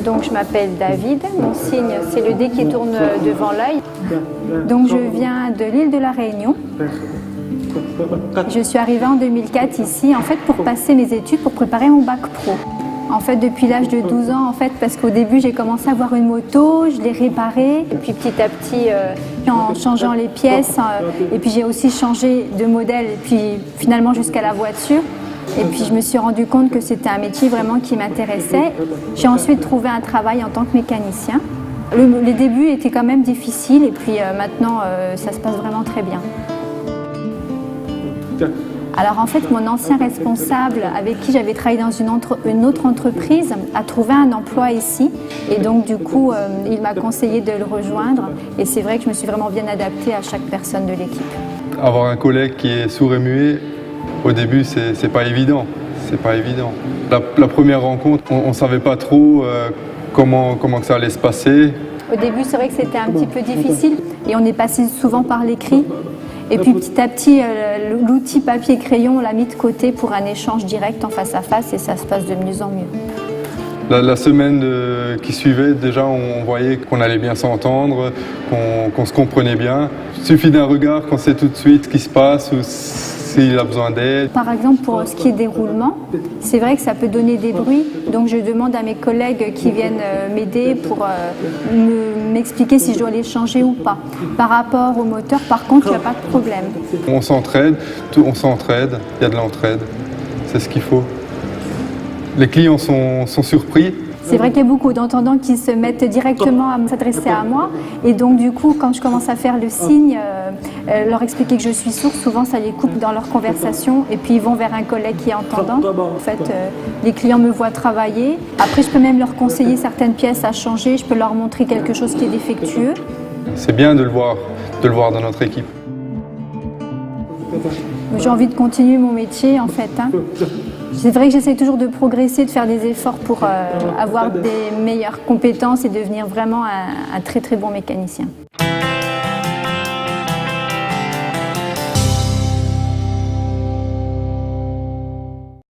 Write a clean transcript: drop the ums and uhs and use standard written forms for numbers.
Donc je m'appelle David, mon signe c'est le dé qui tourne devant l'œil. Donc je viens de l'île de la Réunion. Je suis arrivée en 2004 ici en fait pour passer mes études, pour préparer mon bac pro. En fait depuis l'âge de 12 ans en fait parce qu'au début j'ai commencé à avoir une moto, je l'ai réparée et puis petit à petit en changeant les pièces et puis j'ai aussi changé de modèle et puis finalement jusqu'à la voiture. Et puis je me suis rendu compte que c'était un métier vraiment qui m'intéressait. J'ai ensuite trouvé un travail en tant que mécanicien. Les débuts étaient quand même difficiles et puis maintenant ça se passe vraiment très bien. Alors en fait mon ancien responsable avec qui j'avais travaillé dans une autre entreprise a trouvé un emploi ici et donc du coup il m'a conseillé de le rejoindre et c'est vrai que je me suis vraiment bien adaptée à chaque personne de l'équipe. Avoir un collègue qui est sourd et muet, au début, c'est pas évident. C'est pas évident. La première rencontre, on ne savait pas trop comment que ça allait se passer. Au début, c'est vrai que c'était un petit peu difficile et on est passé souvent par l'écrit. Et puis petit à petit, l'outil papier-crayon, on l'a mis de côté pour un échange direct en face à face et ça se passe de mieux en mieux. La semaine qui suivait, déjà, on voyait qu'on allait bien s'entendre, qu'on se comprenait bien. Il suffit d'un regard qu'on sait tout de suite ce qui se passe ou s'il a besoin d'aide. Par exemple, pour ce qui est des roulements, c'est vrai que ça peut donner des bruits. Donc je demande à mes collègues qui viennent m'aider pour m'expliquer si je dois les changer ou pas. Par rapport au moteur, par contre, il n'y a pas de problème. On s'entraide, il y a de l'entraide, c'est ce qu'il faut. Les clients sont surpris. C'est vrai qu'il y a beaucoup d'entendants qui se mettent directement à s'adresser à moi et donc du coup quand je commence à faire le signe, leur expliquer que je suis sourde, souvent ça les coupe dans leur conversation et puis ils vont vers un collègue qui est entendant. En fait, les clients me voient travailler. Après je peux même leur conseiller certaines pièces à changer, je peux leur montrer quelque chose qui est défectueux. C'est bien de le voir dans notre équipe. J'ai envie de continuer mon métier en fait. C'est vrai que j'essaie toujours de progresser, de faire des efforts pour avoir des meilleures compétences et devenir vraiment un très très bon mécanicien.